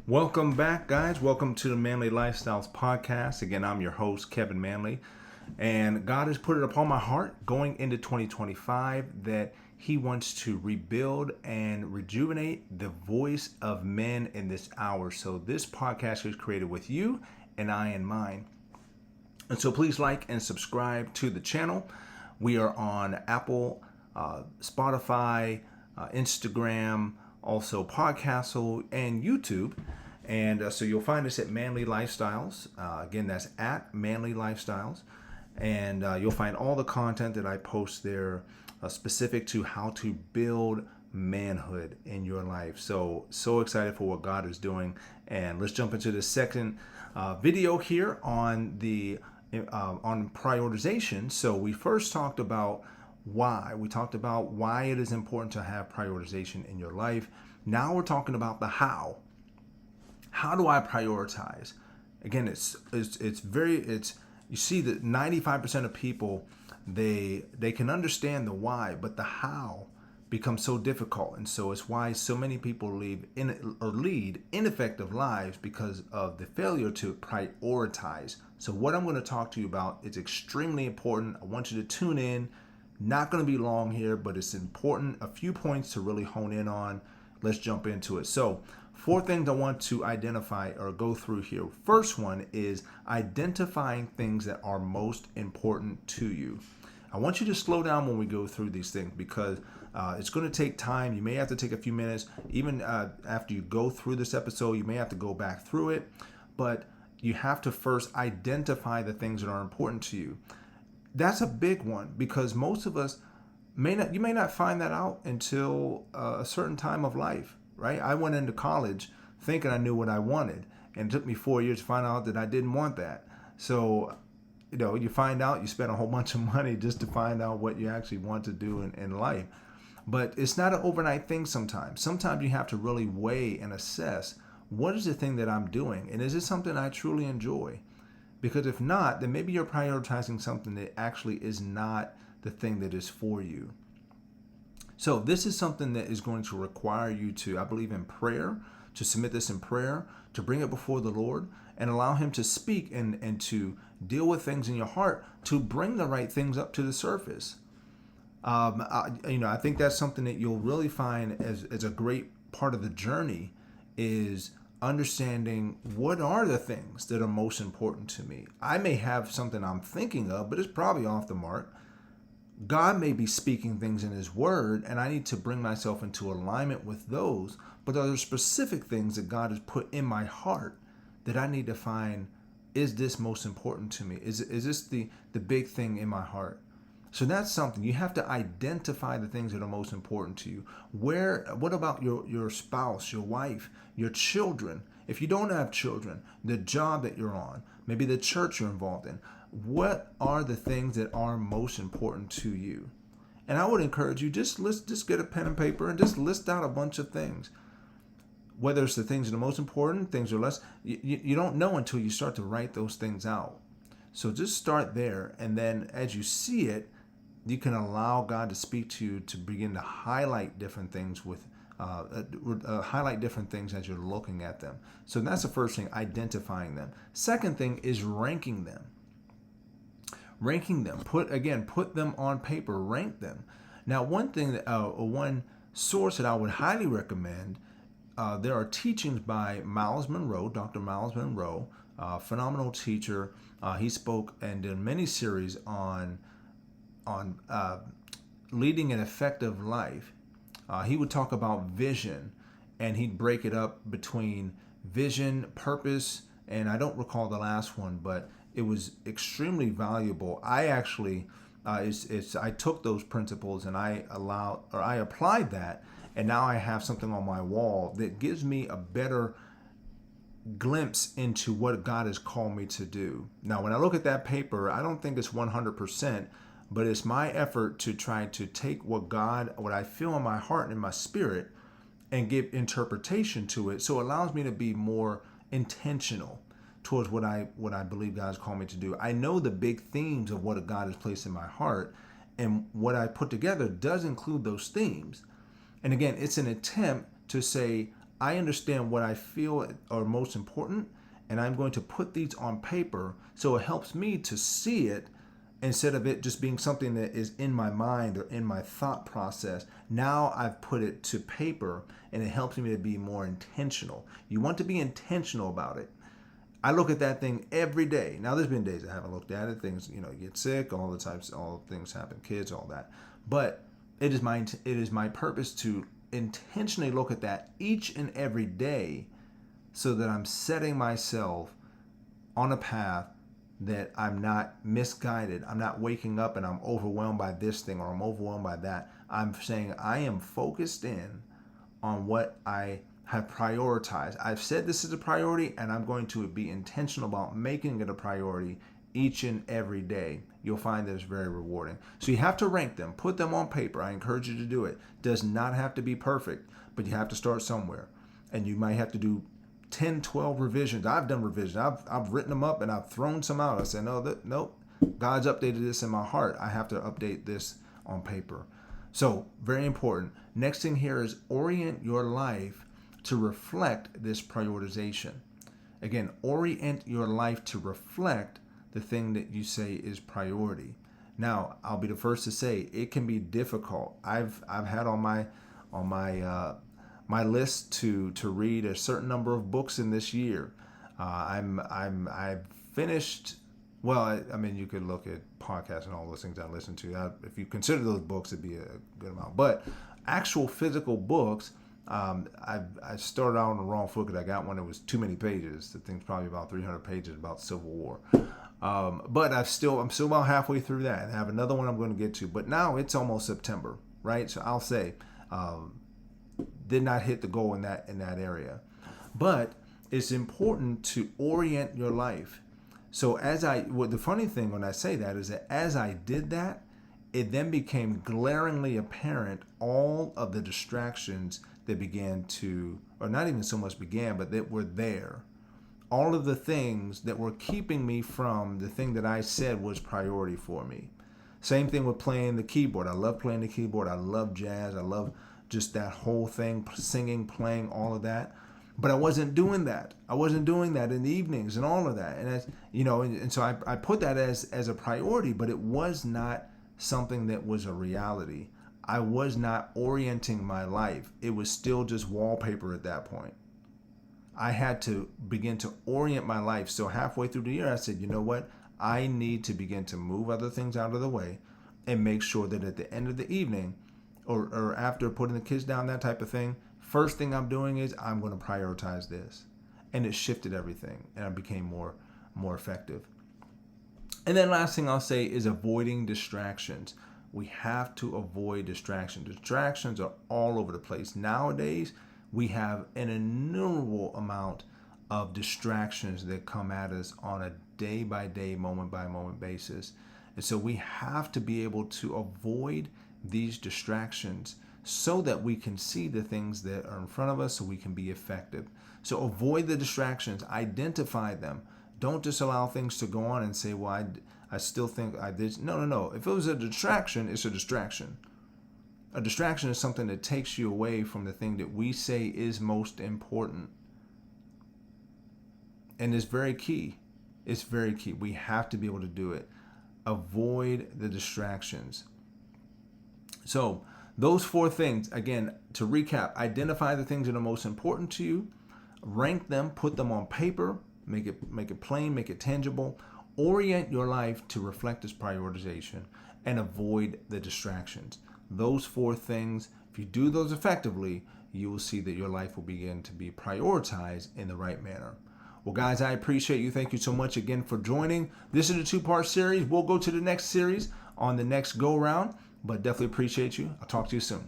Welcome back, guys. Welcome to the Manly Lifestyles Podcast. Again, I'm your host, Kevin Manley. And God has put it upon my heart going into 2025 that He wants to rebuild and rejuvenate the voice of men in this hour. So this podcast is created with you and I in mind. And so please like and subscribe to the channel. We are on Apple, Spotify, Instagram, also Podcastle, and YouTube. And so you'll find us at Manly Lifestyles. Again, that's at Manly Lifestyles. And you'll find all the content that I post there specific to how to build manhood in your life. So excited for what God is doing. And let's jump into the second video here on the on prioritization. So we first talked about why. We talked about why it is important to have prioritization in your life. Now we're talking about the how. How do I prioritize? Again, it's you see that 95% of people they can understand the why, but the how becomes so difficult. And so it's why so many people lead ineffective lives because of the failure to prioritize. So what I'm going to talk to you about is extremely important. I want you to tune in. Not going to be long here, but it's important. A few points to really hone in on. Let's jump into it. So 4 things I want to identify or go through here. First one is identifying things that are most important to you. I want you to slow down when we go through these things because it's going to take time. You may have to take a few minutes. Even after you go through this episode, you may have to go back through it. But you have to first identify the things that are important to you. That's a big one because most of us you may not find that out until a certain time of life, right? I went into college thinking I knew what I wanted, and it took me 4 years to find out that I didn't want that. So, you find out you spend a whole bunch of money just to find out what you actually want to do in life. But it's not an overnight thing sometimes. Sometimes you have to really weigh and assess what is the thing that I'm doing, and is it something I truly enjoy? Because if not, then maybe you're prioritizing something that actually is not the thing that is for you. So this is something that is going to require you to, I believe, in prayer, to submit this in prayer, to bring it before the Lord and allow Him to speak and to deal with things in your heart to bring the right things up to the surface. I think that's something that you'll really find as a great part of the journey is understanding what are the things that are most important to me. I may have something I'm thinking of, but it's probably off the mark. God may be speaking things in His Word, and I need to bring myself into alignment with those. But there are specific things that God has put in my heart that I need to find, is this most important to me? Is this the big thing in my heart? So that's something. You have to identify the things that are most important to you. What about your spouse, your wife, your children? If you don't have children, the job that you're on, maybe the church you're involved in, what are the things that are most important to you? And I would encourage you, just get a pen and paper and just list out a bunch of things. Whether it's the things that are most important, things are less, you don't know until you start to write those things out. So just start there, and then as you see it, you can allow God to speak to you to begin to highlight different things highlight different things as you're looking at them. So that's the first thing, identifying them. Second thing is ranking them. Put them on paper, rank them. Now, one source that I would highly recommend, there are teachings by Dr. Miles Monroe, phenomenal teacher. He spoke and did many series on leading an effective life. He would talk about vision, and he'd break it up between vision, purpose, and I don't recall the last one, but it was extremely valuable. I actually, I took those principles and I applied that, and now I have something on my wall that gives me a better glimpse into what God has called me to do. Now, when I look at that paper, I don't think it's 100%, but it's my effort to try to take what I feel in my heart and in my spirit and give interpretation to it. So it allows me to be more intentional towards what I believe God has called me to do. I know the big themes of what God has placed in my heart, and what I put together does include those themes. And again, it's an attempt to say, I understand what I feel are most important, and I'm going to put these on paper so it helps me to see it instead of it just being something that is in my mind or in my thought process. Now I've put it to paper and it helps me to be more intentional. You want to be intentional about it. I look at that thing every day. Now there's been days I haven't looked at it. Things, you get sick, all the times, all things happen, kids, all that. But it is my purpose to intentionally look at that each and every day so that I'm setting myself on a path that I'm not misguided. I'm not waking up and I'm overwhelmed by this thing or I'm overwhelmed by that. I'm saying I am focused in on what I have prioritized. I've said this is a priority and I'm going to be intentional about making it a priority each and every day. You'll find that it's very rewarding. So you have to rank them, put them on paper. I encourage you to do it. Does not have to be perfect, but you have to start somewhere. And you might have to do 10, 12 revisions. I've done revisions. I've written them up and I've thrown some out. I said, nope, God's updated this in my heart. I have to update this on paper. So very important. Next thing here is orient your life to reflect this prioritization. Again, orient your life to reflect the thing that you say is priority. Now, I'll be the first to say it can be difficult. I've had on my list to read a certain number of books in this year. I've finished. Well, I mean, you could look at podcasts and all those things I listen to. If you consider those books, it'd be a good amount. But actual physical books, I started out on the wrong foot because I got one that was too many pages. The thing's probably about 300 pages about Civil War. But I'm still about halfway through that. And I have another one I'm going to get to. But now it's almost September, right? So I'll say. Did not hit the goal in that area. But it's important to orient your life. So the funny thing when I say that is that as I did that, it then became glaringly apparent all of the distractions that began to, or not even so much began, but that were there. All of the things that were keeping me from the thing that I said was priority for me. Same thing with playing the keyboard. I love playing the keyboard. I love jazz. I love just that whole thing, singing, playing, all of that. But I wasn't doing that. I wasn't doing that in the evenings and all of that. And as, and so I put that as a priority, but it was not something that was a reality. I was not orienting my life. It was still just wallpaper at that point. I had to begin to orient my life. So halfway through the year, I said, you know what? I need to begin to move other things out of the way and make sure that at the end of the evening, or after putting the kids down, that type of thing, first thing I'm doing is I'm going to prioritize this. And it shifted everything and I became more effective. And then last thing I'll say is avoiding distractions. We have to avoid distractions. Distractions are all over the place. Nowadays, we have an innumerable amount of distractions that come at us on a day-by-day, moment-by-moment basis. And so we have to be able to avoid these distractions so that we can see the things that are in front of us so we can be effective. So avoid the distractions, identify them. Don't just allow things to go on and say, well, I still think I did. No. If it was a distraction, it's a distraction. A distraction is something that takes you away from the thing that we say is most important. And it's very key. It's very key. We have to be able to do it. Avoid the distractions. So those 4 things, again, to recap, identify the things that are most important to you, rank them, put them on paper, make it plain, make it tangible, orient your life to reflect this prioritization, and avoid the distractions. Those 4 things, if you do those effectively, you will see that your life will begin to be prioritized in the right manner. Well, guys, I appreciate you. Thank you so much again for joining. This is a 2-part series. We'll go to the next series on the next go-round, but definitely appreciate you. I'll talk to you soon.